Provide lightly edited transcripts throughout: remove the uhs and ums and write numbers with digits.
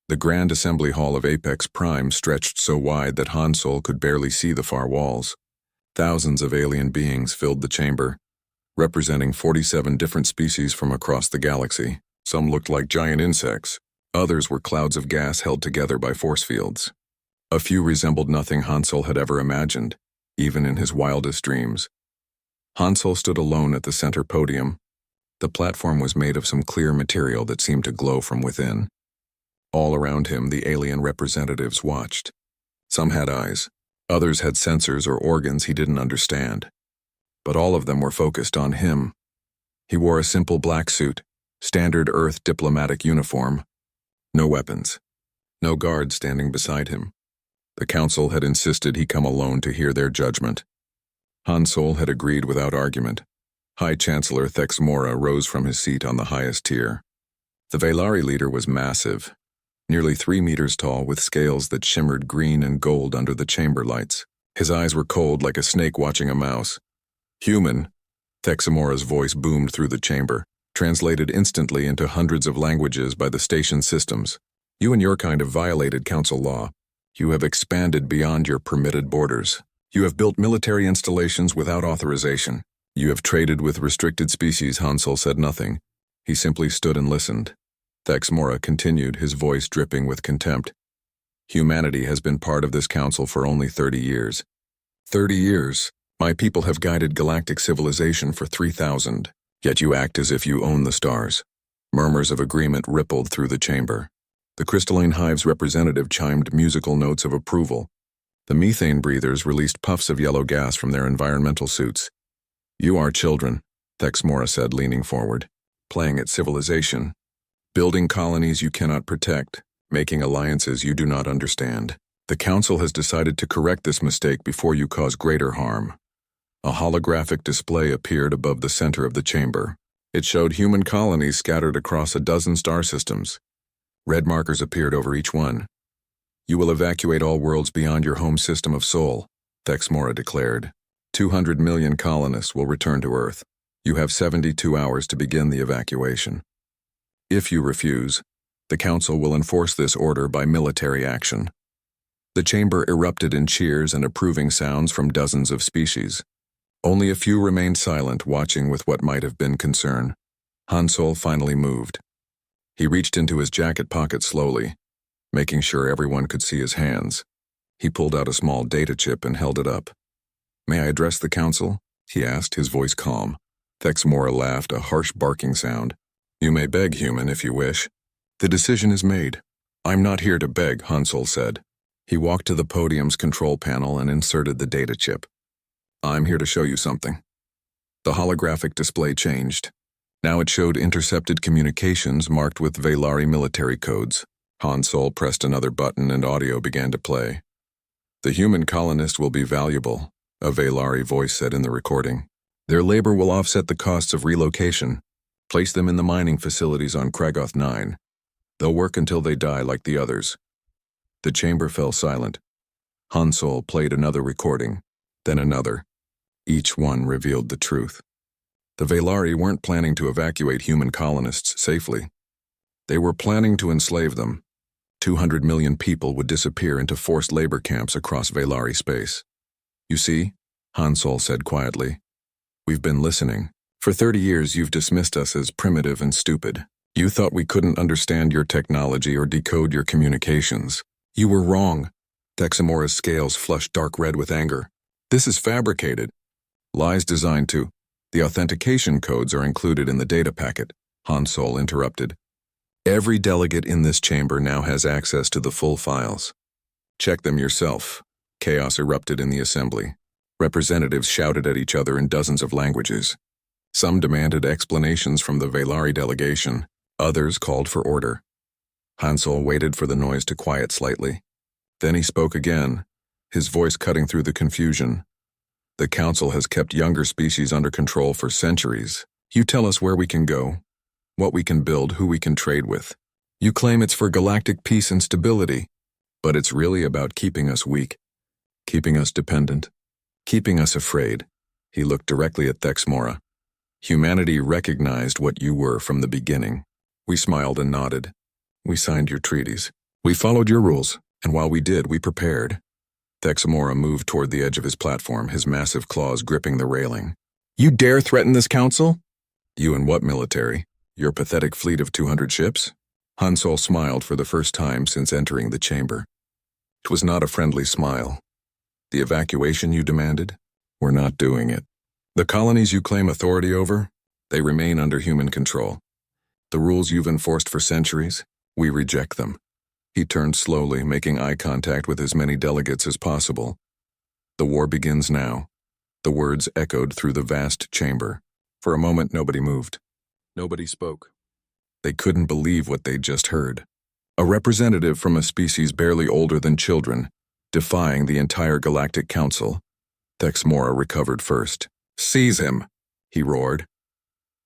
The Grand Assembly Hall of Apex Prime stretched so wide that Han Solo could barely see the far walls. Thousands of alien beings filled the chamber, representing 47 different species from across the galaxy. Some looked like giant insects. Others were clouds of gas held together by force fields. A few resembled nothing Han Solo had ever imagined, even in his wildest dreams. Han Solo stood alone at the center podium. The platform was made of some clear material that seemed to glow from within. All around him, the alien representatives watched. Some had eyes, others had sensors or organs he didn't understand. But all of them were focused on him. He wore a simple black suit, standard Earth diplomatic uniform. No weapons. No guards standing beside him. The council had insisted he come alone to hear their judgment. Han Solo had agreed without argument. High Chancellor Thex Mora rose from his seat on the highest tier. The Velari leader was massive, nearly 3 meters tall with scales that shimmered green and gold under the chamber lights. His eyes were cold like a snake watching a mouse. Human, Thexamora's voice boomed through the chamber, translated instantly into hundreds of languages by the station systems. You and your kind have violated council law. You have expanded beyond your permitted borders. You have built military installations without authorization. You have traded with restricted species. Han Solo said nothing. He simply stood and listened. Thex Mora continued, his voice dripping with contempt. Humanity has been part of this council for only 30 years. 30 years. My people have guided galactic civilization for 3,000. Yet you act as if you own the stars. Murmurs of agreement rippled through the chamber. The crystalline hive's representative chimed musical notes of approval. The methane breathers released puffs of yellow gas from their environmental suits. You are children, Thex Mora said, leaning forward. Playing at civilization. Building colonies you cannot protect. Making alliances you do not understand. The council has decided to correct this mistake before you cause greater harm. A holographic display appeared above the center of the chamber. It showed human colonies scattered across a dozen star systems. Red markers appeared over each one. You will evacuate all worlds beyond your home system of Sol, Thex Mora declared. 200 million colonists will return to Earth. You have 72 hours to begin the evacuation. If you refuse, the Council will enforce this order by military action. The chamber erupted in cheers and approving sounds from dozens of species. Only a few remained silent, watching with what might have been concern. Han Solo finally moved. He reached into his jacket pocket slowly, making sure everyone could see his hands. He pulled out a small data chip and held it up. May I address the council? He asked, his voice calm. Thex Mora laughed, a harsh barking sound. You may beg, human, if you wish. The decision is made. I'm not here to beg, Han Solo said. He walked to the podium's control panel and inserted the data chip. I'm here to show you something. The holographic display changed. Now it showed intercepted communications marked with Velari military codes. Han Solo pressed another button and audio began to play. The human colonist will be valuable, a Velari voice said in the recording. Their labor will offset the costs of relocation. Place them in the mining facilities on Kragoth 9. They'll work until they die like the others. The chamber fell silent. Han Solo played another recording, then another. Each one revealed the truth. The Velari weren't planning to evacuate human colonists safely. They were planning to enslave them. 200 million people would disappear into forced labor camps across Velari space. You see, Han Solo said quietly, we've been listening. For 30 years you've dismissed us as primitive and stupid. You thought we couldn't understand your technology or decode your communications. You were wrong. Thexamora's scales flushed dark red with anger. This is fabricated. Lies designed to. The authentication codes are included in the data packet, Han Solo interrupted. Every delegate in this chamber now has access to the full files. Check them yourself. Chaos erupted in the assembly. Representatives shouted at each other in dozens of languages. Some demanded explanations from the Velari delegation. Others called for order. Han Solo waited for the noise to quiet slightly. Then he spoke again, his voice cutting through the confusion. The Council has kept younger species under control for centuries. You tell us where we can go, what we can build, who we can trade with. You claim it's for galactic peace and stability, but it's really about keeping us weak, keeping us dependent, keeping us afraid. He looked directly at Thex Mora. Humanity recognized what you were from the beginning. We smiled and nodded. We signed your treaties. We followed your rules, and while we did, we prepared. Thexamora moved toward the edge of his platform, his massive claws gripping the railing. You dare threaten this council? You and what military? Your pathetic fleet of 200 ships? Hansol smiled for the first time since entering the chamber. It was not a friendly smile. The evacuation you demanded? We're not doing it. The colonies you claim authority over? They remain under human control. The rules you've enforced for centuries? We reject them. He turned slowly, making eye contact with as many delegates as possible. The war begins now. The words echoed through the vast chamber. For a moment, nobody moved. Nobody spoke. They couldn't believe what they'd just heard. A representative from a species barely older than children, defying the entire Galactic Council. Thexamora recovered first. Seize him, he roared.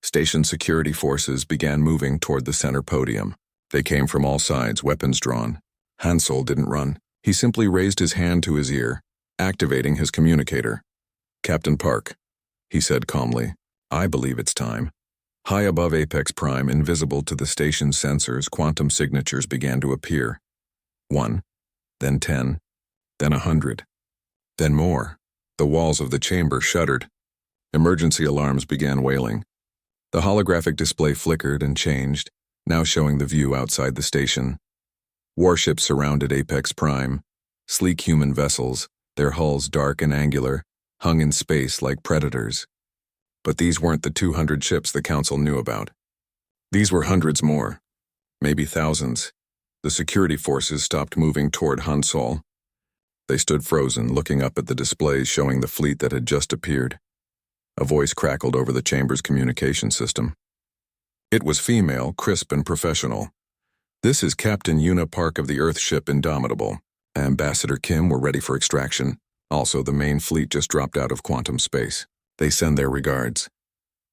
Station security forces began moving toward the center podium. They came from all sides, weapons drawn. Hansol didn't run. He simply raised his hand to his ear, activating his communicator. Captain Park, he said calmly, I believe it's time. High above Apex Prime, invisible to the station's sensors, quantum signatures began to appear. 1, then 10, then 100, then more. The walls of the chamber shuddered. Emergency alarms began wailing. The holographic display flickered and changed, now showing the view outside the station. Warships surrounded Apex Prime, sleek human vessels, their hulls dark and angular, hung in space like predators. But these weren't the 200 ships the Council knew about. These were hundreds more, maybe thousands. The security forces stopped moving toward Hansol. They stood frozen, looking up at the displays showing the fleet that had just appeared. A voice crackled over the chamber's communication system. It was female, crisp and professional. This is Captain Una Park of the Earthship Indomitable. Ambassador Kim, we're ready for extraction. Also, the main fleet just dropped out of quantum space. They send their regards.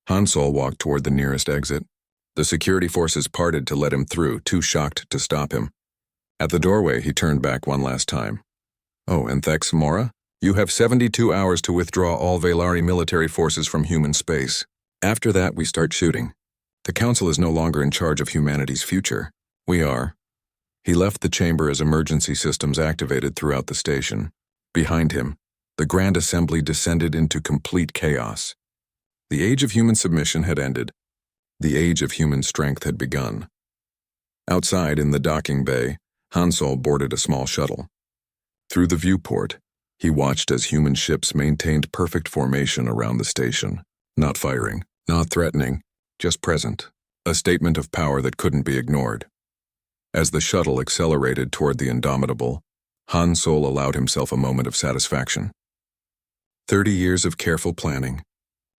Hansol walked toward the nearest exit. The security forces parted to let him through, too shocked to stop him. At the doorway, he turned back one last time. Oh, and Thexamora, you have 72 hours to withdraw all Velari military forces from human space. After that, we start shooting. The Council is no longer in charge of humanity's future. We are. He left the chamber as emergency systems activated throughout the station. Behind him, the Grand Assembly descended into complete chaos. The age of human submission had ended. The age of human strength had begun. Outside, in the docking bay, Hansol boarded a small shuttle. Through the viewport, he watched as human ships maintained perfect formation around the station. Not firing, not threatening, just present. A statement of power that couldn't be ignored. As the shuttle accelerated toward the Indomitable, Hansol allowed himself a moment of satisfaction. 30 years of careful planning.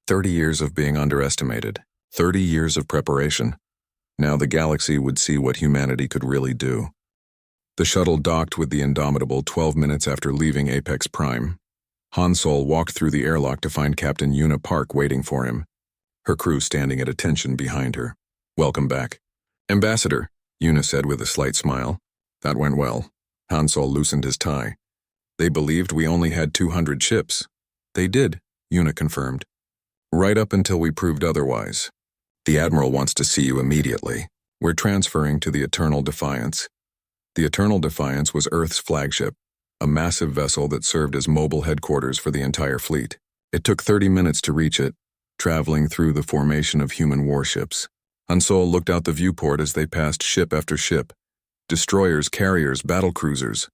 30 years of being underestimated. 30 years of preparation. Now the galaxy would see what humanity could really do. The shuttle docked with the Indomitable 12 minutes after leaving Apex Prime. Hansol walked through the airlock to find Captain Una Park waiting for him, her crew standing at attention behind her. Welcome back. Ambassador, Una said with a slight smile. That went well. Hansol loosened his tie. They believed we only had 200 ships. They did, Una confirmed. Right up until we proved otherwise. The Admiral wants to see you immediately. We're transferring to the Eternal Defiance. The Eternal Defiance was Earth's flagship, a massive vessel that served as mobile headquarters for the entire fleet. It took 30 minutes to reach it, traveling through the formation of human warships. Hansol looked out the viewport as they passed ship after ship. Destroyers, carriers, battlecruisers.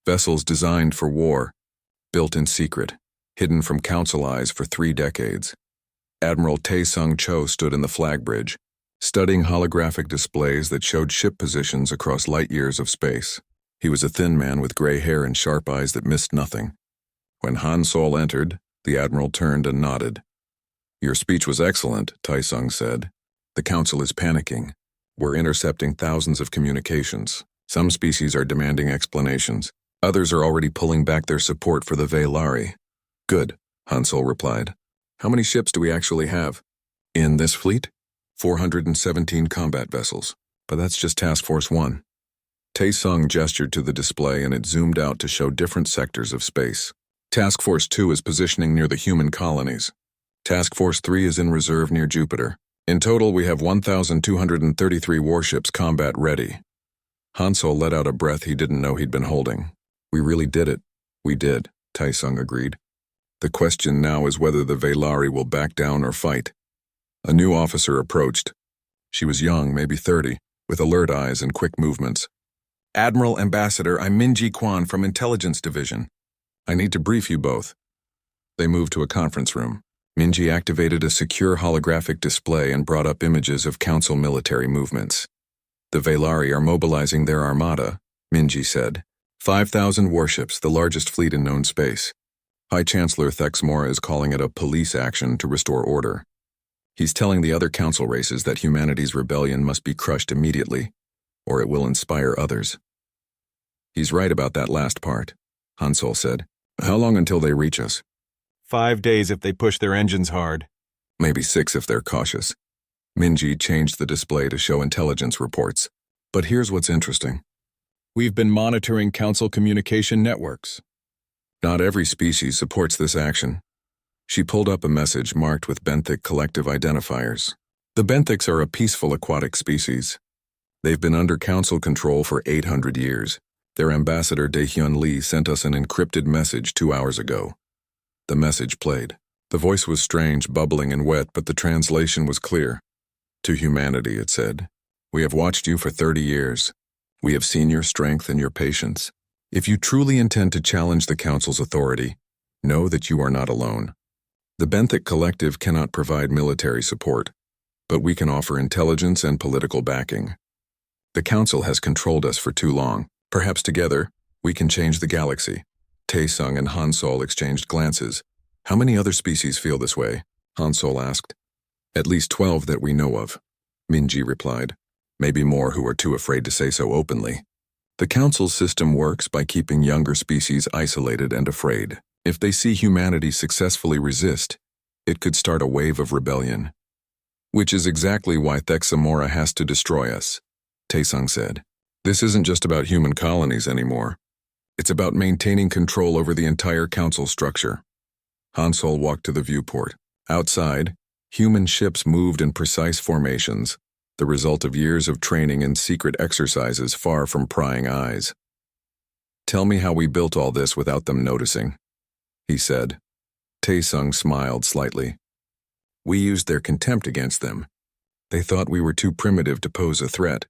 Vessels designed for war, built in secret, hidden from Council eyes for 3 decades. Admiral Tae-Sung Cho stood in the flag bridge, studying holographic displays that showed ship positions across light years of space. He was a thin man with gray hair and sharp eyes that missed nothing. When Hansol entered, the Admiral turned and nodded. Your speech was excellent, Tae-Sung said. The Council is panicking. We're intercepting thousands of communications. Some species are demanding explanations. Others are already pulling back their support for the Velari. Good, Hansol replied. How many ships do we actually have? In this fleet? 417 combat vessels. But that's just Task Force 1. Tae-Sung gestured to the display and it zoomed out to show different sectors of space. Task Force 2 is positioning near the human colonies. Task Force 3 is in reserve near Jupiter. In total, we have 1,233 warships combat ready. Hansol let out a breath he didn't know he'd been holding. We really did it. We did, Taesung agreed. The question now is whether the Velari will back down or fight. A new officer approached. She was young, maybe 30, with alert eyes and quick movements. Admiral Ambassador, I'm Minji Kwan from Intelligence Division. I need to brief you both. They moved to a conference room. Minji activated a secure holographic display and brought up images of Council military movements. The Velari are mobilizing their armada, Minji said. 5,000 warships, the largest fleet in known space. High Chancellor Thexmora is calling it a police action to restore order. He's telling the other Council races that humanity's rebellion must be crushed immediately, or it will inspire others. He's right about that last part, Hansol said. How long until they reach us? 5 days if they push their engines hard. Maybe 6 if they're cautious. Minji changed the display to show intelligence reports. But here's what's interesting. We've been monitoring Council communication networks. Not every species supports this action. She pulled up a message marked with benthic collective identifiers. The benthics are a peaceful aquatic species. They've been under Council control for 800 years. Their ambassador Daehyun Lee sent us an encrypted message 2 hours ago. The message played. The voice was strange, bubbling and wet, but the translation was clear. To humanity, it said, we have watched you for 30 years. We have seen your strength and your patience. If you truly intend to challenge the Council's authority, know that you are not alone. The Benthic Collective cannot provide military support, but we can offer intelligence and political backing. The Council has controlled us for too long. Perhaps together, we can change the galaxy. Taesung and Hansol exchanged glances. How many other species feel this way? Hansol asked. At least 12 that we know of, Minji replied. Maybe more who are too afraid to say so openly. The Council's system works by keeping younger species isolated and afraid. If they see humanity successfully resist, it could start a wave of rebellion. Which is exactly why Thexamora has to destroy us, Taesung said. This isn't just about human colonies anymore. It's about maintaining control over the entire Council structure. Hansol walked to the viewport. Outside, human ships moved in precise formations, the result of years of training and secret exercises far from prying eyes. Tell me how we built all this without them noticing, he said. Taesung smiled slightly. We used their contempt against them. They thought we were too primitive to pose a threat.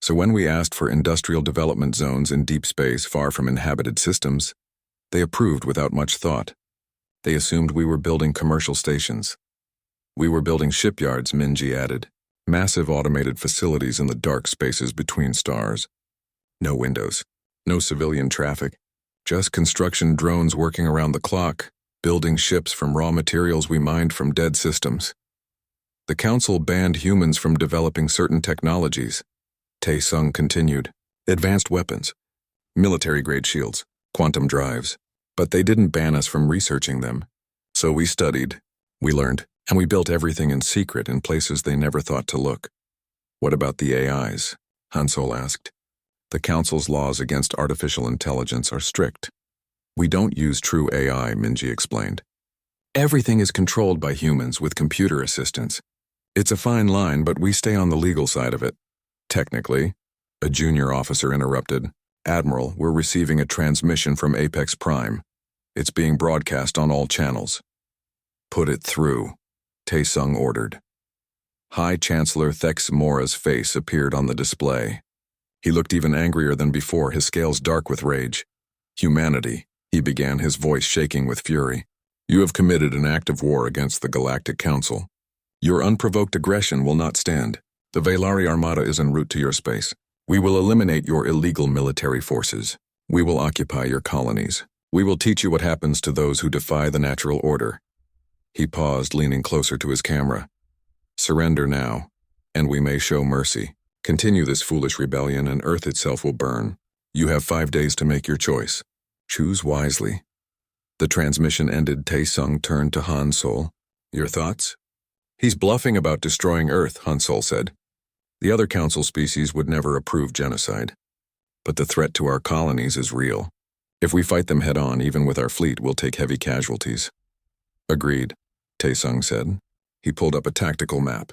So when we asked for industrial development zones in deep space far from inhabited systems, they approved without much thought. They assumed we were building commercial stations. We were building shipyards, Minji added. Massive automated facilities in the dark spaces between stars. No windows, no civilian traffic, just construction drones working around the clock, building ships from raw materials we mined from dead systems. The Council banned humans from developing certain technologies. Taesung continued. Advanced weapons, military-grade shields, quantum drives. But they didn't ban us from researching them. So we studied, we learned, and we built everything in secret in places they never thought to look. What about the AIs? Hansol asked. The Council's laws against artificial intelligence are strict. We don't use true AI, Minji explained. Everything is controlled by humans with computer assistance. It's a fine line, but we stay on the legal side of it. Technically, a junior officer interrupted. Admiral, we're receiving a transmission from Apex Prime. It's being broadcast on all channels. Put it through, Taesung ordered. High Chancellor Thexmora's face appeared on the display. He looked even angrier than before, his scales dark with rage. Humanity, he began, his voice shaking with fury. You have committed an act of war against the Galactic Council. Your unprovoked aggression will not stand. The Velari Armada is en route to your space. We will eliminate your illegal military forces. We will occupy your colonies. We will teach you what happens to those who defy the natural order. He paused, leaning closer to his camera. Surrender now, and we may show mercy. Continue this foolish rebellion, and Earth itself will burn. You have 5 days to make your choice. Choose wisely. The transmission ended. Taesung turned to Hansol. Your thoughts? He's bluffing about destroying Earth, Hansol said. The other Council species would never approve genocide. But the threat to our colonies is real. If we fight them head-on, even with our fleet, we'll take heavy casualties. Agreed, Taesung said. He pulled up a tactical map.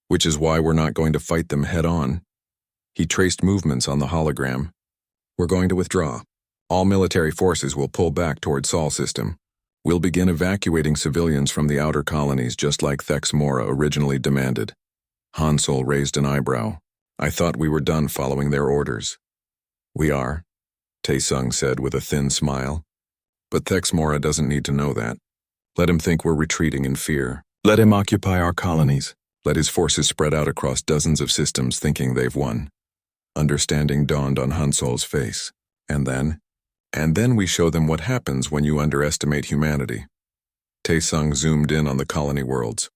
Which is why we're not going to fight them head-on. He traced movements on the hologram. We're going to withdraw. All military forces will pull back toward Sol system. We'll begin evacuating civilians from the outer colonies just like Thex Mora originally demanded. Hansel raised an eyebrow. I thought we were done following their orders. We are, Tae-sung said with a thin smile. But Thex Mora doesn't need to know that. Let him think we're retreating in fear. Let him occupy our colonies. Let his forces spread out across dozens of systems thinking they've won. Understanding dawned on Hansol's face. And then we show them what happens when you underestimate humanity. Tae-sung zoomed in on the colony worlds.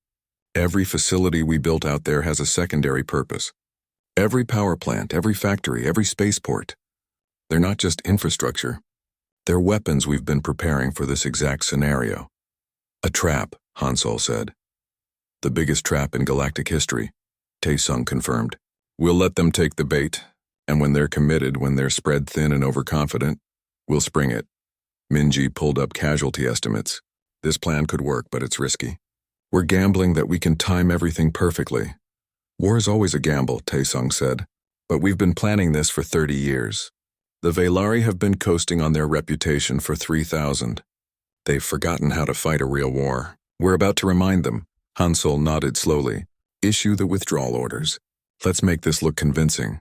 Every facility we built out there has a secondary purpose. Every power plant, every factory, every spaceport. They're not just infrastructure. They're weapons we've been preparing for this exact scenario. A trap, Hansol said. The biggest trap in galactic history, Tae-sung confirmed. We'll let them take the bait, and when they're committed, when they're spread thin and overconfident, we'll spring it. Minji pulled up casualty estimates. This plan could work, but it's risky. We're gambling that we can time everything perfectly. War is always a gamble, Tae-sung said, but we've been planning this for 30 years. The Velari have been coasting on their reputation for 3,000. They've forgotten how to fight a real war. We're about to remind them. Hansol nodded slowly. Issue the withdrawal orders. Let's make this look convincing.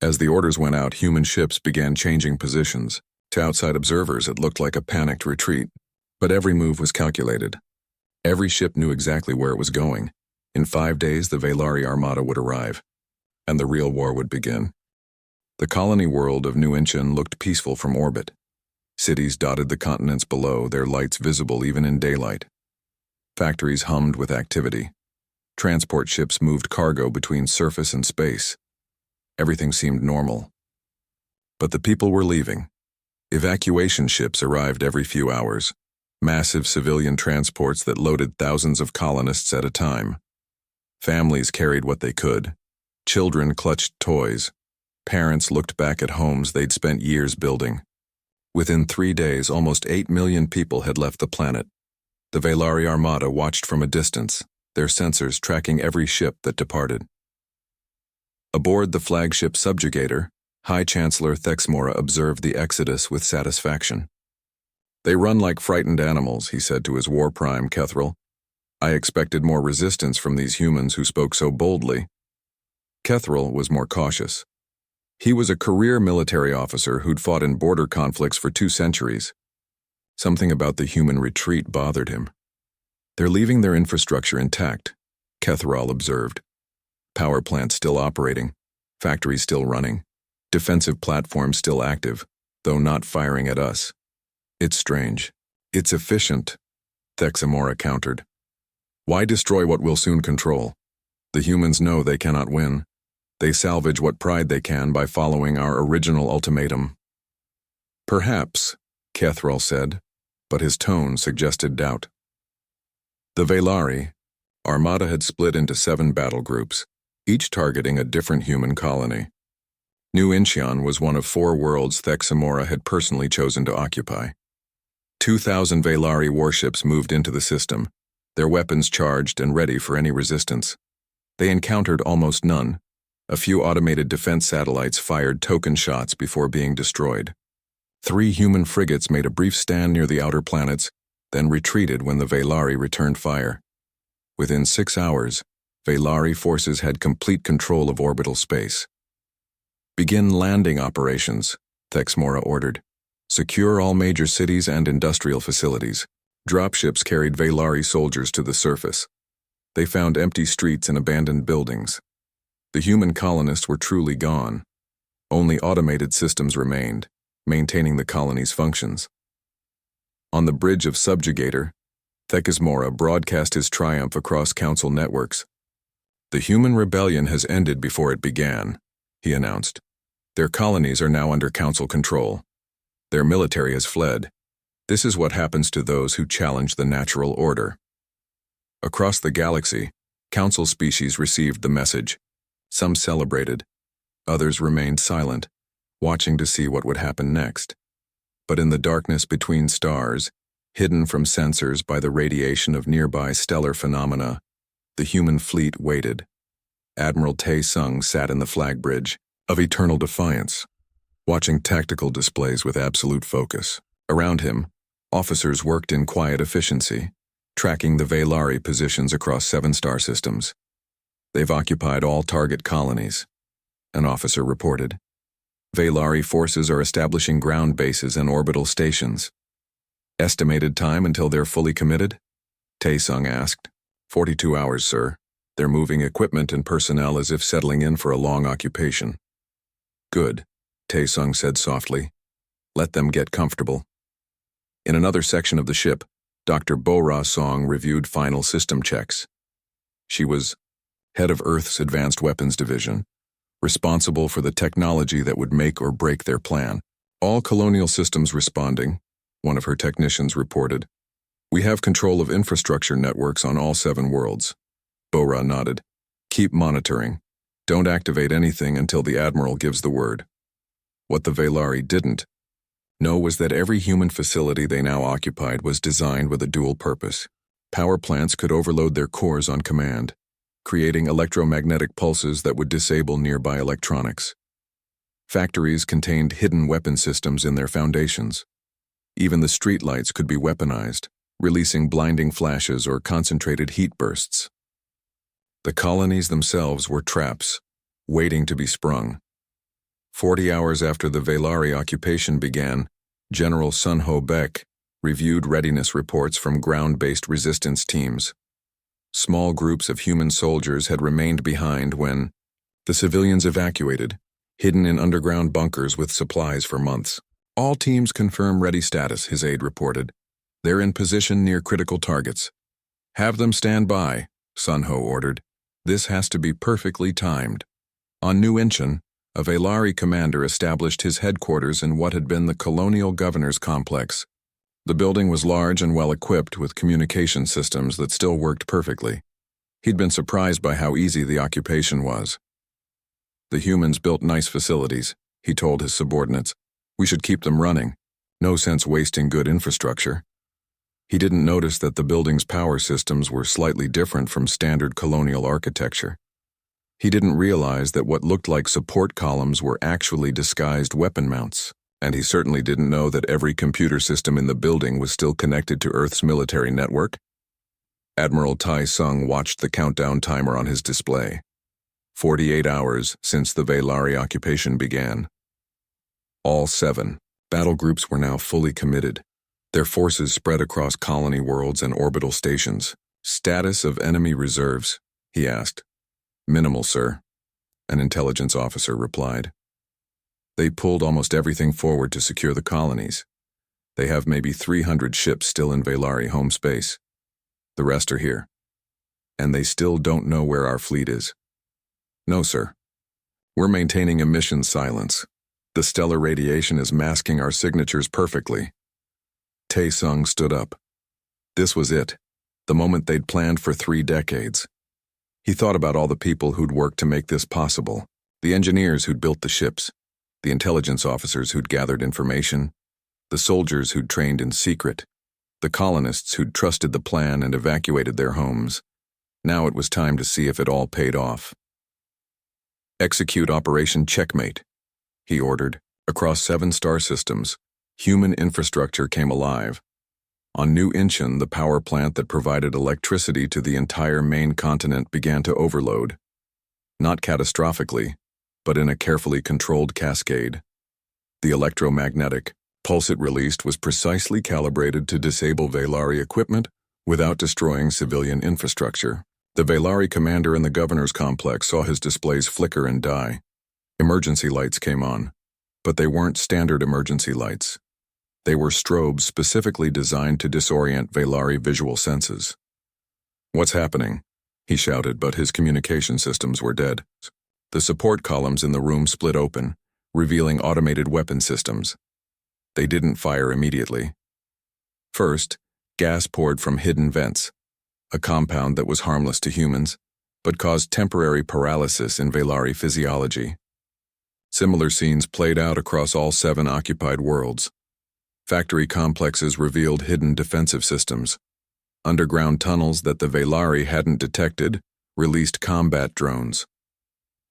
As the orders went out, human ships began changing positions. To outside observers, it looked like a panicked retreat. But every move was calculated. Every ship knew exactly where it was going. In 5 days, the Velari Armada would arrive, and the real war would begin. The colony world of New Incheon looked peaceful from orbit. Cities dotted the continents below, their lights visible even in daylight. Factories hummed with activity. Transport ships moved cargo between surface and space. Everything seemed normal. But the people were leaving. Evacuation ships arrived every few hours, massive civilian transports that loaded thousands of colonists at a time. Families carried what they could. Children clutched toys. Parents looked back at homes they'd spent years building. Within 3 days, almost 8 million people had left the planet. The Velari Armada watched from a distance, their sensors tracking every ship that departed. Aboard the flagship Subjugator, High Chancellor Thex Mora observed the exodus with satisfaction. They run like frightened animals, he said to his war prime Kethril. I expected more resistance from these humans who spoke so boldly. Kethril was more cautious. He was a career military officer who'd fought in border conflicts for 2 centuries. Something about the human retreat bothered him. They're leaving their infrastructure intact, Kethril observed. Power plants still operating, factories still running, defensive platforms still active, though not firing at us. It's strange. It's efficient, Thex Mora countered. Why destroy what we'll soon control? The humans know they cannot win. They salvage what pride they can by following our original ultimatum. Perhaps, Kethril said, but his tone suggested doubt. The Velari Armada had split into 7 battle groups, each targeting a different human colony. New Incheon was one of 4 worlds Thex Mora had personally chosen to occupy. 2,000 Velari warships moved into the system, their weapons charged and ready for any resistance. They encountered almost none. A few automated defense satellites fired token shots before being destroyed. 3 human frigates made a brief stand near the outer planets, then retreated when the Velari returned fire. Within 6 hours, Velari forces had complete control of orbital space. Begin landing operations, Thex Mora ordered. Secure all major cities and industrial facilities. Dropships carried Velari soldiers to the surface. They found empty streets and abandoned buildings. The human colonists were truly gone. Only automated systems remained, maintaining the colony's functions. On the bridge of Subjugator, Thex Mora broadcast his triumph across Council networks. The human rebellion has ended before it began, he announced. Their colonies are now under Council control. Their military has fled. This is what happens to those who challenge the natural order. Across the galaxy, Council species received the message. Some celebrated. Others remained silent, watching to see what would happen next. But in the darkness between stars, hidden from sensors by the radiation of nearby stellar phenomena, the human fleet waited. Admiral Tae-sung sat in the flag bridge, of eternal defiance, watching tactical displays with absolute focus. Around him, officers worked in quiet efficiency, tracking the Velari positions across 7 star systems. They've occupied all target colonies, an officer reported. Velari forces are establishing ground bases and orbital stations. Estimated time until they're fully committed? Taesung asked. 42 hours, sir. They're moving equipment and personnel as if settling in for a long occupation. Good, Taesung said softly. Let them get comfortable. In another section of the ship, Dr. Bo-Ra Song reviewed final system checks. She was head of Earth's Advanced Weapons Division, responsible for the technology that would make or break their plan. All colonial systems responding, one of her technicians reported. We have control of infrastructure networks on all 7 worlds. Bo-Ra nodded. Keep monitoring. Don't activate anything until the Admiral gives the word. What the Velari didn't know was that every human facility they now occupied was designed with a dual purpose. Power plants could overload their cores on command, creating electromagnetic pulses that would disable nearby electronics. Factories contained hidden weapon systems in their foundations. Even the streetlights could be weaponized, releasing blinding flashes or concentrated heat bursts. The colonies themselves were traps, waiting to be sprung. 40 hours after the Velari occupation began, General Sun Ho Baek reviewed readiness reports from ground-based resistance teams. Small groups of human soldiers had remained behind when the civilians evacuated, hidden in underground bunkers with supplies for months. All teams confirm ready status, his aide reported. They're in position near critical targets. Have them stand by, Sun Ho ordered. This has to be perfectly timed. On New Incheon, a Velari commander established his headquarters in what had been the colonial governor's complex. The building was large and well-equipped with communication systems that still worked perfectly. He'd been surprised by how easy the occupation was. The humans built nice facilities, he told his subordinates. We should keep them running. No sense wasting good infrastructure. He didn't notice that the building's power systems were slightly different from standard colonial architecture. He didn't realize that what looked like support columns were actually disguised weapon mounts, and he certainly didn't know that every computer system in the building was still connected to Earth's military network. Admiral Taesung watched the countdown timer on his display. 48 hours since the Velari occupation began. All 7 battle groups were now fully committed, their forces spread across colony worlds and orbital stations. Status of enemy reserves, he asked. Minimal, sir, an intelligence officer replied. They pulled almost everything forward to secure the colonies. They have maybe 300 ships still in Velari home space. The rest are here. And they still don't know where our fleet is. No, sir. We're maintaining emission silence. The stellar radiation is masking our signatures perfectly. Taesung stood up. This was it, the moment they'd planned for 3 decades. He thought about all the people who'd worked to make this possible, the engineers who'd built the ships, the intelligence officers who'd gathered information, the soldiers who'd trained in secret, the colonists who'd trusted the plan and evacuated their homes. Now it was time to see if it all paid off. Execute Operation Checkmate, he ordered. Across 7 star systems, human infrastructure came alive. On New Incheon, the power plant that provided electricity to the entire main continent began to overload. Not catastrophically, but in a carefully controlled cascade. The electromagnetic pulse it released was precisely calibrated to disable Velari equipment without destroying civilian infrastructure. The Velari commander in the governor's complex saw his displays flicker and die. Emergency lights came on, but they weren't standard emergency lights. They were strobes specifically designed to disorient Velari visual senses. What's happening? He shouted, but his communication systems were dead. The support columns in the room split open, revealing automated weapon systems. They didn't fire immediately. First, gas poured from hidden vents, a compound that was harmless to humans, but caused temporary paralysis in Velari physiology. Similar scenes played out across all 7 occupied worlds. Factory complexes revealed hidden defensive systems. Underground tunnels that the Velari hadn't detected released combat drones.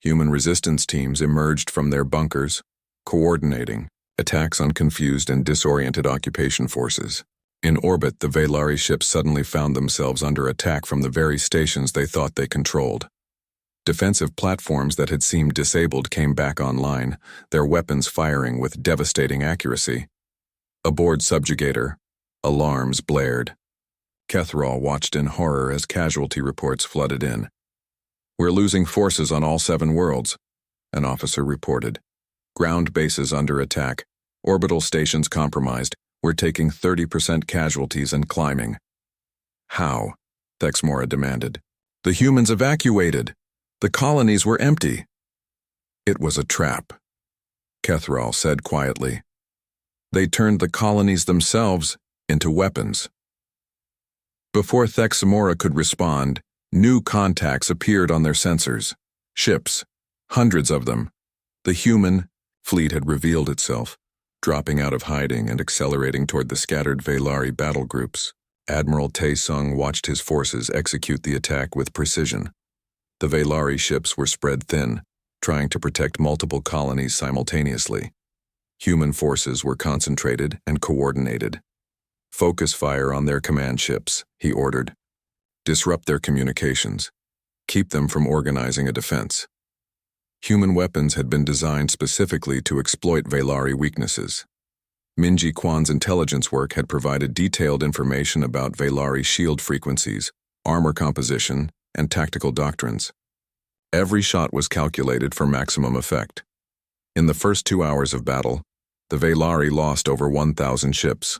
Human resistance teams emerged from their bunkers, coordinating attacks on confused and disoriented occupation forces. In orbit, the Velari ships suddenly found themselves under attack from the very stations they thought they controlled. Defensive platforms that had seemed disabled came back online, their weapons firing with devastating accuracy. Aboard Subjugator, alarms blared. Kethral watched in horror as casualty reports flooded in. "We're losing forces on all 7 worlds," an officer reported. "Ground bases under attack, orbital stations compromised. We're taking 30% casualties and climbing." "How?" Thexmora demanded. "The humans evacuated. The colonies were empty." "It was a trap," Kethral said quietly. "They turned the colonies themselves into weapons." Before Thexmora could respond, new contacts appeared on their sensors. Ships, hundreds of them. The human fleet had revealed itself, dropping out of hiding and accelerating toward the scattered Velari battle groups. Admiral Taesung watched his forces execute the attack with precision. The Velari ships were spread thin, trying to protect multiple colonies simultaneously. Human forces were concentrated and coordinated. "Focus fire on their command ships," he ordered. "Disrupt their communications. Keep them from organizing a defense." Human weapons had been designed specifically to exploit Velari weaknesses. Minji Kwan's intelligence work had provided detailed information about Velari shield frequencies, armor composition, and tactical doctrines. Every shot was calculated for maximum effect. In the first 2 hours of battle, the Velari lost over 1,000 ships.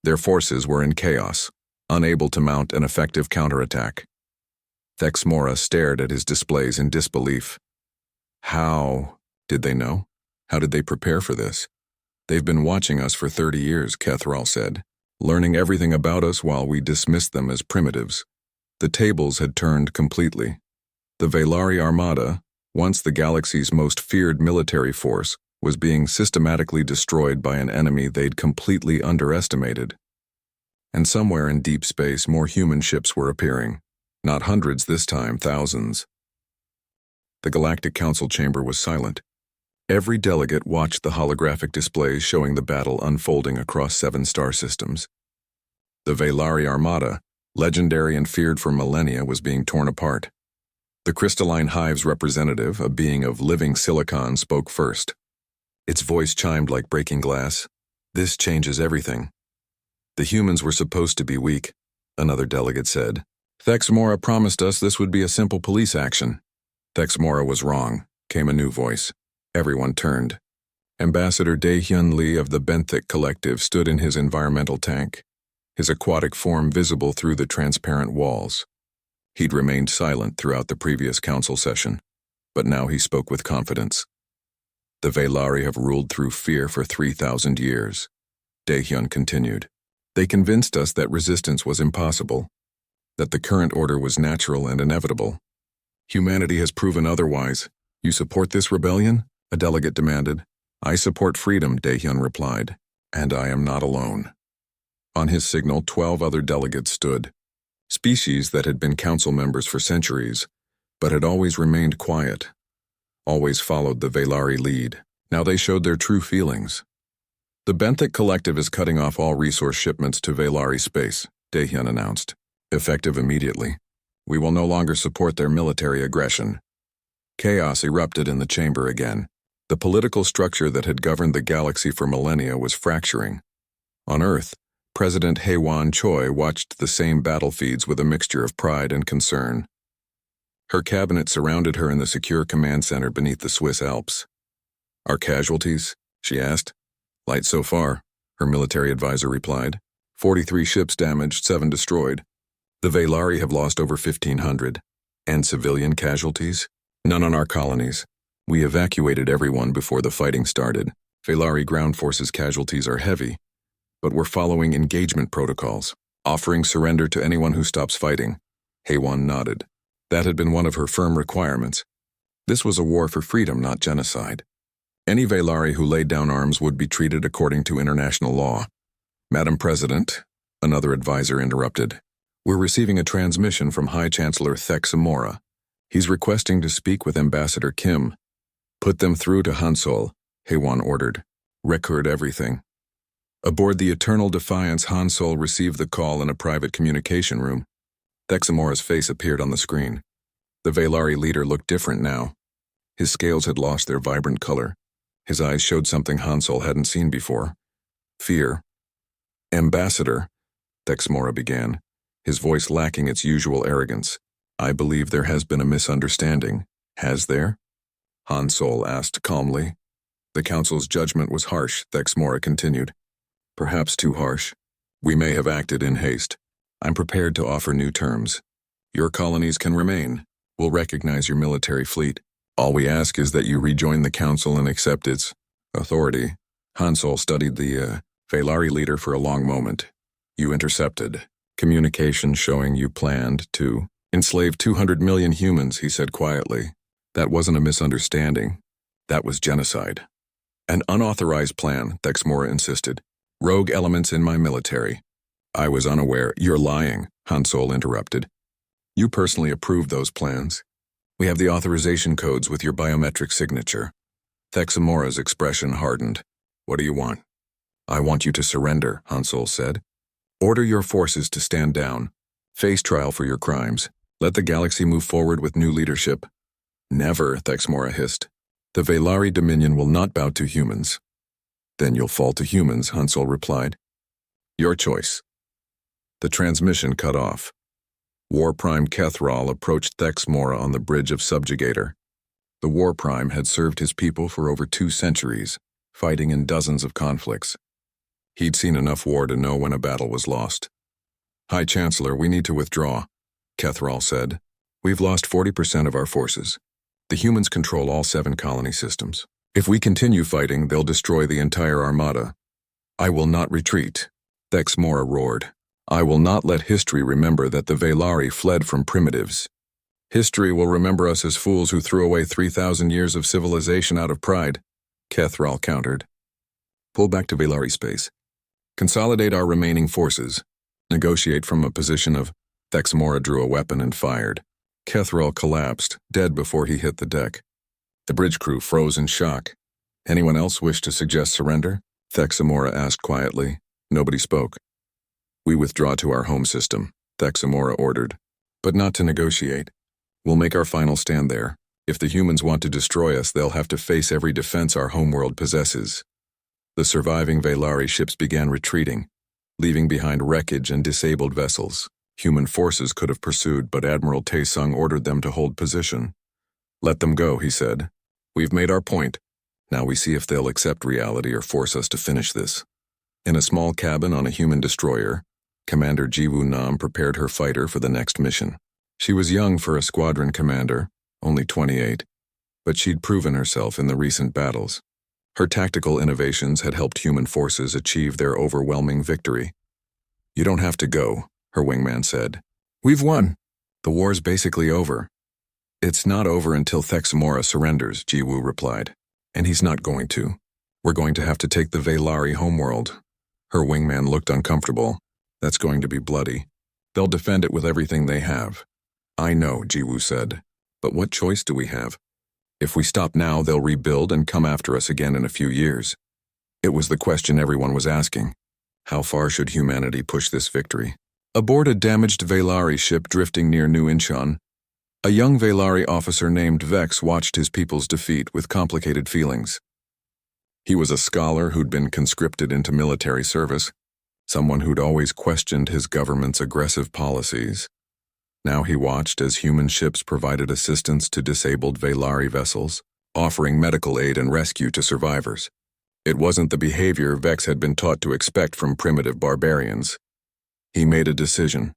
Their forces were in chaos, unable to mount an effective counterattack. Thexmora stared at his displays in disbelief. How did they know? How did they prepare for this? "They've been watching us for 30 years, Kethral said, learning everything about us while we dismissed them as primitives." The tables had turned completely. The Velari Armada, once the galaxy's most feared military force, was being systematically destroyed by an enemy they'd completely underestimated. And somewhere in deep space, more human ships were appearing. Not hundreds this time, thousands. The Galactic Council chamber was silent. Every delegate watched the holographic displays showing the battle unfolding across 7 star systems. The Velari Armada, legendary and feared for millennia, was being torn apart. The Crystalline Hive's representative, a being of living silicon, spoke first. Its voice chimed like breaking glass. "This changes everything." "The humans were supposed to be weak," another delegate said. "Thexmora promised us this would be a simple police action." "Thexmora was wrong," came a new voice. Everyone turned. Ambassador Dae-Hyun Lee of the Benthic Collective stood in his environmental tank, his aquatic form visible through the transparent walls. He'd remained silent throughout the previous council session, but now he spoke with confidence. "The Velari have ruled through fear for 3,000 years. Dae-Hyun continued. "They convinced us that resistance was impossible, that the current order was natural and inevitable. Humanity has proven otherwise. You support this rebellion?" a delegate demanded. "I support freedom," Dae-Hyun replied, "and I am not alone." On his signal, 12 other delegates stood. Species that had been council members for centuries, but had always remained quiet, always followed the Velari lead. Now they showed their true feelings. "The Benthic Collective is cutting off all resource shipments to Velari space," Dae-Hyun announced, effective immediately. "We will no longer support their military aggression." Chaos erupted in the chamber again. The political structure that had governed the galaxy for millennia was fracturing. On Earth, President Haewon Choi watched the same battlefields with a mixture of pride and concern. Her cabinet surrounded her in the secure command center beneath the Swiss Alps. "Our casualties?" she asked. "Light so far," her military advisor replied. 43 ships damaged, 7 destroyed. The Velari have lost over 1,500. "And civilian casualties?" "None on our colonies. We evacuated everyone before the fighting started. Velari ground forces casualties are heavy, but we're following engagement protocols, offering surrender to anyone who stops fighting." Haewon nodded. That had been one of her firm requirements. This was a war for freedom, not genocide. Any Velari who laid down arms would be treated according to international law. "Madam President," another advisor interrupted, "we're receiving a transmission from High Chancellor Thexmora. He's requesting to speak with Ambassador Kim. Put them through to Hansol, Haewon ordered. Record everything. Aboard the Eternal Defiance, Hansol received the call in a private communication room. Thexamora's face appeared on the screen. The Velari leader looked different now. His scales had lost their vibrant color. His eyes showed something Hansol hadn't seen before. Fear. Ambassador, Thexamora began, his voice lacking its usual arrogance. I believe there has been a misunderstanding. Has there? Hansol asked calmly. The Council's judgment was harsh, Thexamora continued. Perhaps too harsh. We may have acted in haste. I'm prepared to offer new terms. Your colonies can remain. We'll recognize your military fleet. All we ask is that you rejoin the Council and accept its authority. Hansol studied the Velari leader for a long moment. You intercepted communication showing you planned to enslave 200 million humans, he said quietly. That wasn't a misunderstanding. That was genocide. An unauthorized plan, Thexamora insisted. Rogue elements in my military. I was unaware. You're lying, Hansol interrupted. You personally approved those plans. We have the authorization codes with your biometric signature. Thexamora's expression hardened. What do you want? I want you to surrender, Hansol said. Order your forces to stand down. Face trial for your crimes. Let the galaxy move forward with new leadership. Never, Thexamora hissed. The Velari Dominion will not bow to humans. Then you'll fall to humans, Hansol replied. Your choice. The transmission cut off. War Prime Kethral approached Thexamora on the bridge of Subjugator. The War Prime had served his people for over 2 centuries, fighting in dozens of conflicts. He'd seen enough war to know when a battle was lost. High Chancellor, we need to withdraw, Kethral said. We've lost 40% of our forces. The humans control all 7 colony systems. If we continue fighting, they'll destroy the entire armada. I will not retreat, Thexamora roared. I will not let history remember that the Velari fled from primitives. History will remember us as fools who threw away 3,000 years of civilization out of pride, Kethral countered. Pull back to Velari space. Consolidate our remaining forces. Negotiate from a position of... Thexamora drew a weapon and fired. Kethral collapsed, dead before he hit the deck. The bridge crew froze in shock. Anyone else wish to suggest surrender? Thexamora asked quietly. Nobody spoke. We withdraw to our home system, Thexamora ordered. But not to negotiate. We'll make our final stand there. If the humans want to destroy us, they'll have to face every defense our homeworld possesses. The surviving Velari ships began retreating, leaving behind wreckage and disabled vessels. Human forces could have pursued, but Admiral Taesung ordered them to hold position. Let them go, he said. We've made our point. Now we see if they'll accept reality or force us to finish this. In a small cabin on a human destroyer, Commander Jiwoo Nam prepared her fighter for the next mission. She was young for a squadron commander, only 28, but she'd proven herself in the recent battles. Her tactical innovations had helped human forces achieve their overwhelming victory. You don't have to go, her wingman said. We've won. The war's basically over. It's not over until Thexamora surrenders, Jiwoo replied. And he's not going to. We're going to have to take the Velari homeworld. Her wingman looked uncomfortable. That's going to be bloody. They'll defend it with everything they have. I know, Jiwoo said. But what choice do we have? If we stop now, they'll rebuild and come after us again in a few years. It was the question everyone was asking. How far should humanity push this victory? Aboard a damaged Velari ship drifting near New Incheon, a young Velari officer named Vex watched his people's defeat with complicated feelings. He was a scholar who'd been conscripted into military service, someone who'd always questioned his government's aggressive policies. Now he watched as human ships provided assistance to disabled Velari vessels, offering medical aid and rescue to survivors. It wasn't the behavior Vex had been taught to expect from primitive barbarians. He made a decision.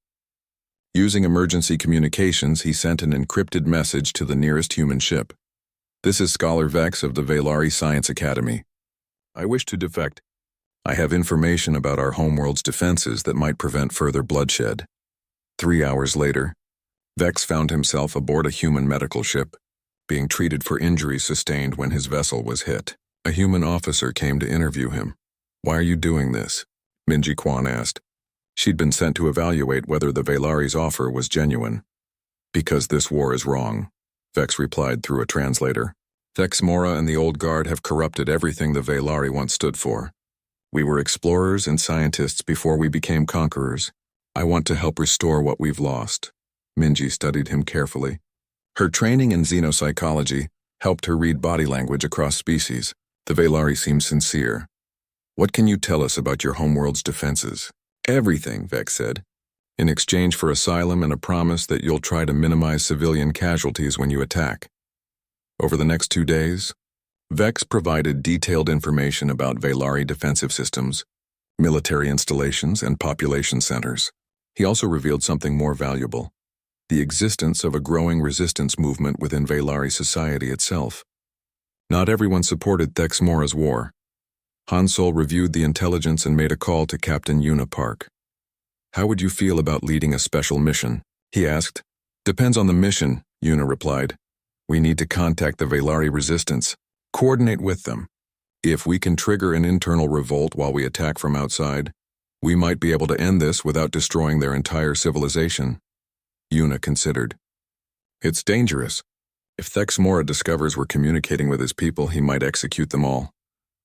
Using emergency communications, he sent an encrypted message to the nearest human ship. This is Scholar Vex of the Velari Science Academy. I wish to defect. I have information about our homeworld's defenses that might prevent further bloodshed. 3 hours later, Vex found himself aboard a human medical ship, being treated for injuries sustained when his vessel was hit. A human officer came to interview him. Why are you doing this? Minji Quan asked. She'd been sent to evaluate whether the Velari's offer was genuine. Because this war is wrong. Vex replied through a translator. Thexmora and the Old Guard have corrupted everything the Velari once stood for. We were explorers and scientists before we became conquerors. I want to help restore what we've lost. Minji studied him carefully. Her training in xenopsychology helped her read body language across species. The Velari seemed sincere. What can you tell us about your homeworld's defenses? Everything, Vex said, in exchange for asylum and a promise that you'll try to minimize civilian casualties when you attack. Over the next 2 days, Vex provided detailed information about Velari defensive systems, military installations, and population centers. He also revealed something more valuable: the existence of a growing resistance movement within Velari society itself. Not everyone supported Thexmora's war. Hansol reviewed the intelligence and made a call to Captain Yuna Park. How would you feel about leading a special mission? He asked. Depends on the mission, Yuna replied. We need to contact the Velari resistance, coordinate with them. If we can trigger an internal revolt while we attack from outside, we might be able to end this without destroying their entire civilization. Yuna considered. It's dangerous. If Thexmora discovers we're communicating with his people, he might execute them all.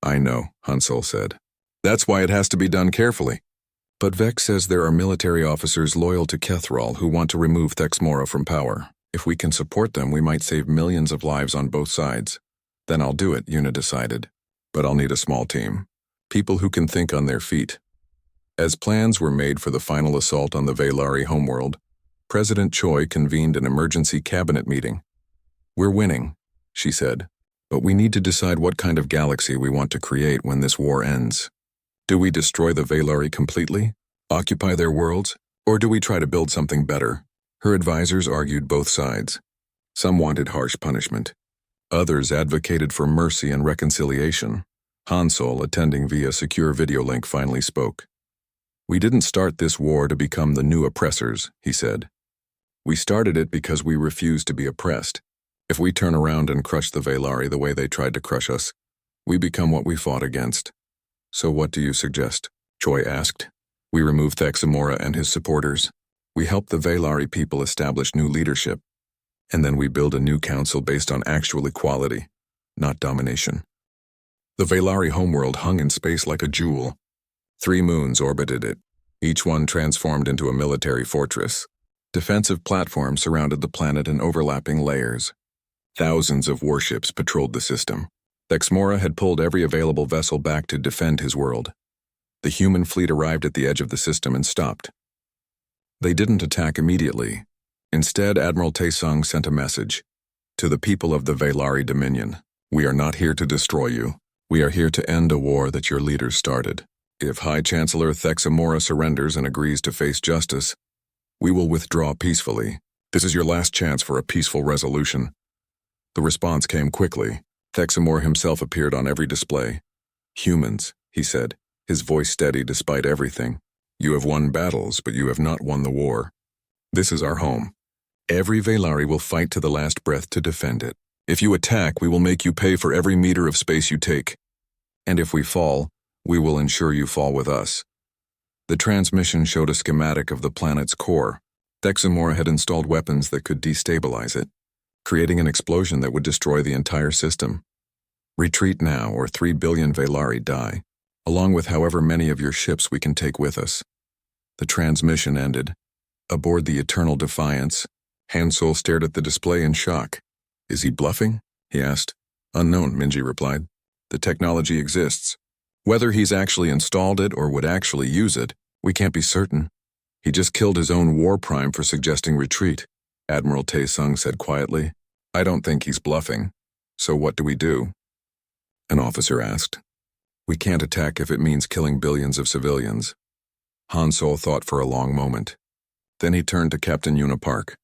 I know, Hansol said. That's why it has to be done carefully. But Vex says there are military officers loyal to Kethral who want to remove Thexmora from power. If we can support them, we might save millions of lives on both sides. Then I'll do it, Yuna decided. But I'll need a small team. People who can think on their feet. As plans were made for the final assault on the Velari homeworld, President Choi convened an emergency cabinet meeting. We're winning, she said, but we need to decide what kind of galaxy we want to create when this war ends. Do we destroy the Velari completely, occupy their worlds, or do we try to build something better? Her advisors argued both sides. Some wanted harsh punishment. Others advocated for mercy and reconciliation. Hansol, attending via secure video link, finally spoke. We didn't start this war to become the new oppressors, he said. We started it because we refused to be oppressed. If we turn around and crush the Velari the way they tried to crush us, we become what we fought against. So what do you suggest? Choi asked. We remove Thexmora and his supporters. We help the Velari people establish new leadership. And then we build a new council based on actual equality, not domination. The Velari homeworld hung in space like a jewel. 3 moons orbited it, each one transformed into a military fortress. Defensive platforms surrounded the planet in overlapping layers. Thousands of warships patrolled the system. Thexmora had pulled every available vessel back to defend his world. The human fleet arrived at the edge of the system and stopped. They didn't attack immediately. Instead, Admiral Taesung sent a message. To the people of the Velari Dominion, we are not here to destroy you. We are here to end a war that your leaders started. If High Chancellor Thexmora surrenders and agrees to face justice, we will withdraw peacefully. This is your last chance for a peaceful resolution. The response came quickly. Thexmora himself appeared on every display. Humans, he said, his voice steady despite everything. You have won battles, but you have not won the war. This is our home. Every Velari will fight to the last breath to defend it. If you attack, we will make you pay for every meter of space you take. And if we fall, we will ensure you fall with us. The transmission showed a schematic of the planet's core. Thexmora had installed weapons that could destabilize it, creating an explosion that would destroy the entire system. Retreat now, or 3 billion Velari die, along with however many of your ships we can take with us. The transmission ended. Aboard the Eternal Defiance, Hansol stared at the display in shock. Is he bluffing? He asked. Unknown, Minji replied. The technology exists. Whether he's actually installed it or would actually use it, we can't be certain. He just killed his own war prime for suggesting retreat, Admiral Taesung said quietly. I don't think he's bluffing. So what do we do? An officer asked. We can't attack if it means killing billions of civilians. Hansol thought for a long moment. Then he turned to Captain Yuna Park.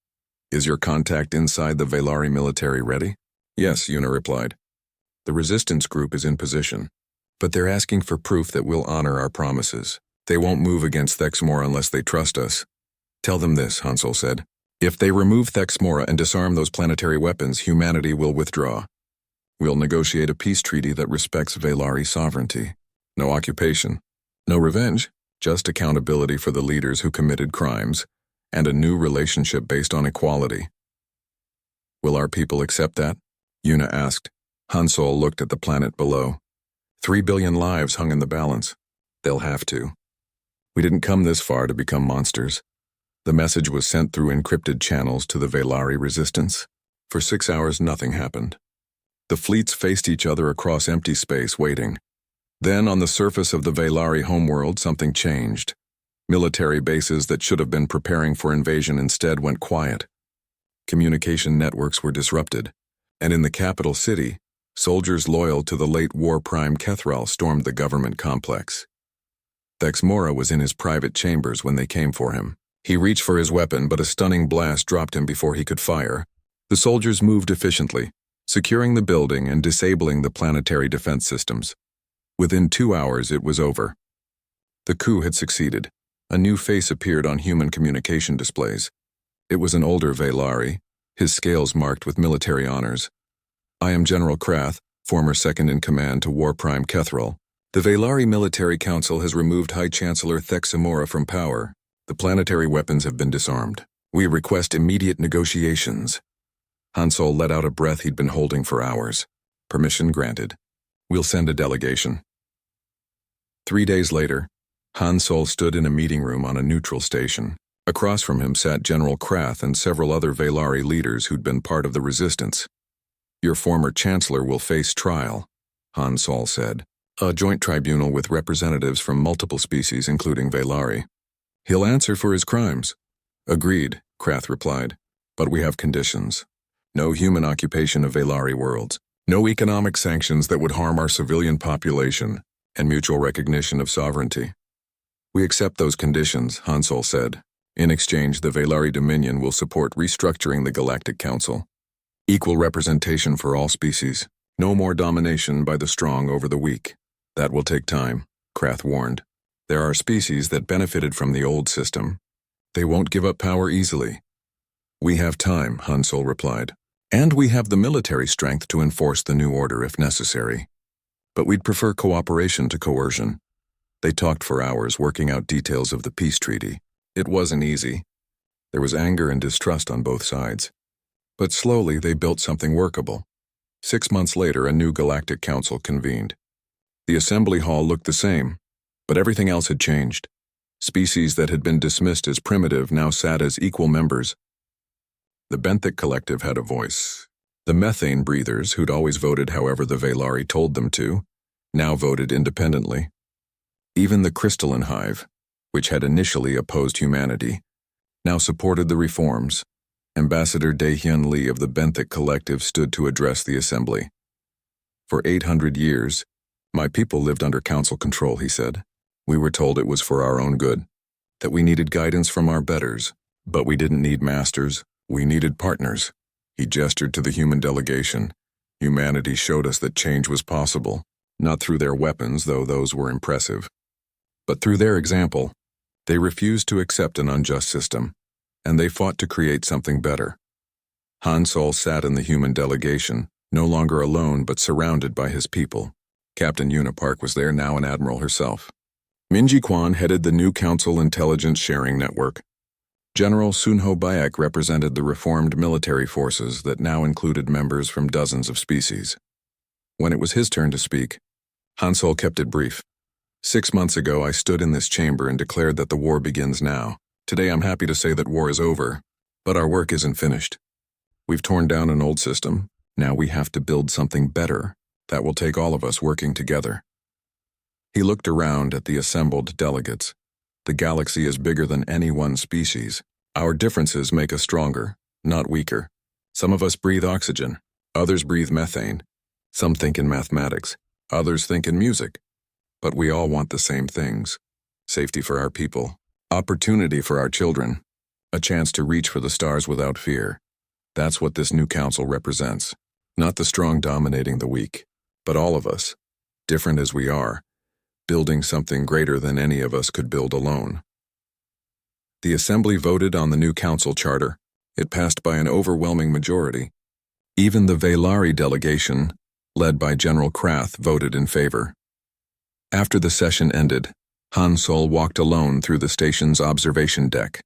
Is your contact inside the Velari military ready? Yes, Yuna replied. The resistance group is in position, but they're asking for proof that we'll honor our promises. They won't move against Thexmora unless they trust us. Tell them this, Hansol said. If they remove Thexmora and disarm those planetary weapons, humanity will withdraw. We'll negotiate a peace treaty that respects Velari sovereignty. No occupation, no revenge, just accountability for the leaders who committed crimes, and a new relationship based on equality. Will our people accept that? Yuna asked. Hansol looked at the planet below. 3 billion lives hung in the balance. They'll have to. We didn't come this far to become monsters. The message was sent through encrypted channels to the Velari resistance. For 6 hours, nothing happened. The fleets faced each other across empty space, waiting. Then, on the surface of the Velari homeworld, something changed. Military bases that should have been preparing for invasion instead went quiet. Communication networks were disrupted, and in the capital city, soldiers loyal to the late war prime Kethrel stormed the government complex. Thexmora was in his private chambers when they came for him. He reached for his weapon, but a stunning blast dropped him before he could fire. The soldiers moved efficiently, securing the building and disabling the planetary defense systems. Within 2 hours, it was over. The coup had succeeded. A new face appeared on human communication displays. It was an older Velari, his scales marked with military honors. I am General Krath, former second-in-command to War Prime Kethrel. The Velari Military Council has removed High Chancellor Thexmora from power. The planetary weapons have been disarmed. We request immediate negotiations. Hansol let out a breath he'd been holding for hours. Permission granted. We'll send a delegation. 3 days later, Hansol stood in a meeting room on a neutral station. Across from him sat General Krath and several other Velari leaders who'd been part of the resistance. Your former chancellor will face trial, Hansol said. A joint tribunal with representatives from multiple species, including Velari. He'll answer for his crimes. Agreed, Krath replied. But we have conditions. No human occupation of Velari worlds. No economic sanctions that would harm our civilian population, and mutual recognition of sovereignty. We accept those conditions, Hansol said. In exchange, the Velari Dominion will support restructuring the Galactic Council. Equal representation for all species. No more domination by the strong over the weak. That will take time, Krath warned. There are species that benefited from the old system. They won't give up power easily. We have time, Hansol replied. And we have the military strength to enforce the new order if necessary. But we'd prefer cooperation to coercion. They talked for hours, working out details of the peace treaty. It wasn't easy. There was anger and distrust on both sides. But slowly they built something workable. 6 months later, a new Galactic Council convened. The assembly hall looked the same, but everything else had changed. Species that had been dismissed as primitive now sat as equal members. The benthic collective had a voice. The methane breathers, who'd always voted however the Velari told them to, now voted independently. Even the crystalline hive, which had initially opposed humanity, now supported the reforms. Ambassador Daehyun Lee of the benthic collective stood to address the assembly. For 800 years, my people lived under council control, he said. We were told it was for our own good, that we needed guidance from our betters, but we didn't need masters, we needed partners. He gestured to the human delegation. Humanity showed us that change was possible, not through their weapons, though those were impressive, but through their example. They refused to accept an unjust system, and they fought to create something better. Hansol sat in the human delegation, no longer alone but surrounded by his people. Captain Yuna Park was there, now an admiral herself. Minji Kwan headed the new council intelligence sharing network. General Sunho Baek represented the reformed military forces that now included members from dozens of species. When it was his turn to speak, Hansol kept it brief. 6 months ago, I stood in this chamber and declared that the war begins now. Today, I'm happy to say that war is over, but our work isn't finished. We've torn down an old system. Now we have to build something better that will take all of us working together. He looked around at the assembled delegates. The galaxy is bigger than any one species. Our differences make us stronger, not weaker. Some of us breathe oxygen, others breathe methane. Some think in mathematics, others think in music. But we all want the same things. Safety for our people, opportunity for our children, a chance to reach for the stars without fear. That's what this new council represents. Not the strong dominating the weak, but all of us, different as we are, building something greater than any of us could build alone. The assembly voted on the new council charter. It passed by an overwhelming majority. Even the Velari delegation, led by General Krath, voted in favor. After the session ended, Hansol walked alone through the station's observation deck.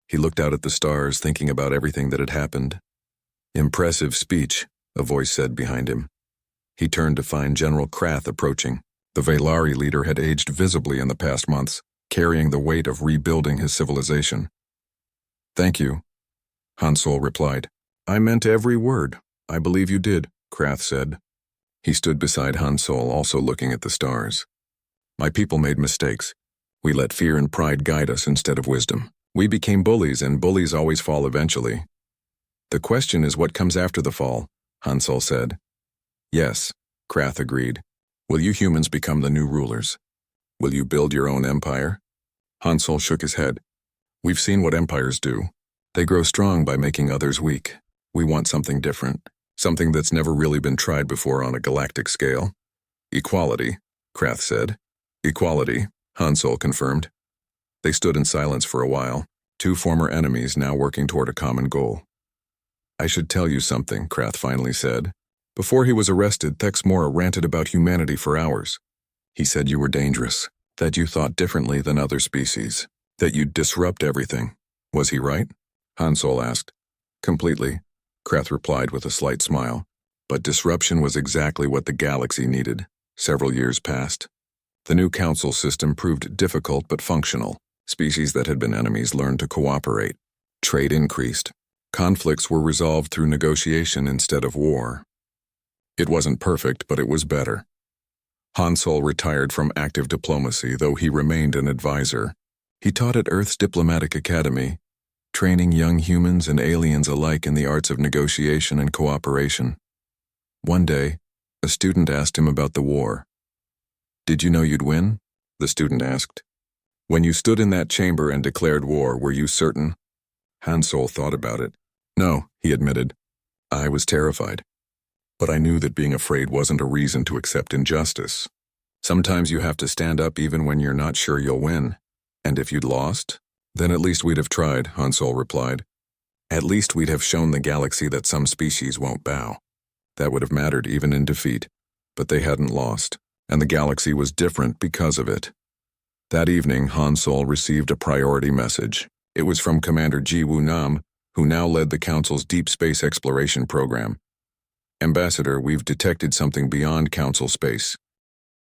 He looked out at the stars, thinking about everything that had happened. Impressive speech, a voice said behind him. He turned to find General Krath approaching. The Velari leader had aged visibly in the past months, carrying the weight of rebuilding his civilization. Thank you, Hansol replied. I meant every word. I believe you did, Krath said. He stood beside Hansol, also looking at the stars. My people made mistakes. We let fear and pride guide us instead of wisdom. We became bullies, and bullies always fall eventually. The question is what comes after the fall, Hansol said. Yes, Krath agreed. Will you humans become the new rulers? Will you build your own empire? Hansol shook his head. We've seen what empires do. They grow strong by making others weak. We want something different, something that's never really been tried before on a galactic scale. Equality, Krath said. Equality, Hansol confirmed. They stood in silence for a while, two former enemies now working toward a common goal. I should tell you something, Krath finally said. Before he was arrested, Thexmora ranted about humanity for hours. He said you were dangerous, that you thought differently than other species, that you'd disrupt everything. Was he right? Hansol asked. Completely, Krath replied with a slight smile. But disruption was exactly what the galaxy needed. Several years passed. The new council system proved difficult but functional. Species that had been enemies learned to cooperate. Trade increased. Conflicts were resolved through negotiation instead of war. It wasn't perfect, but it was better. Hansol retired from active diplomacy, though he remained an advisor. He taught at Earth's diplomatic academy, training young humans and aliens alike in the arts of negotiation and cooperation. One day, a student asked him about the war. Did you know you'd win? The student asked. When you stood in that chamber and declared war, were you certain? Hansol thought about it. No, he admitted. I was terrified. But I knew that being afraid wasn't a reason to accept injustice. Sometimes you have to stand up even when you're not sure you'll win. And if you'd lost, then at least we'd have tried, Hansol replied. At least we'd have shown the galaxy that some species won't bow. That would have mattered even in defeat. But they hadn't lost, and the galaxy was different because of it. That evening, Hansol received a priority message. It was from Commander Ji Woo Nam, who now led the Council's deep space exploration program. Ambassador, we've detected something beyond Council space.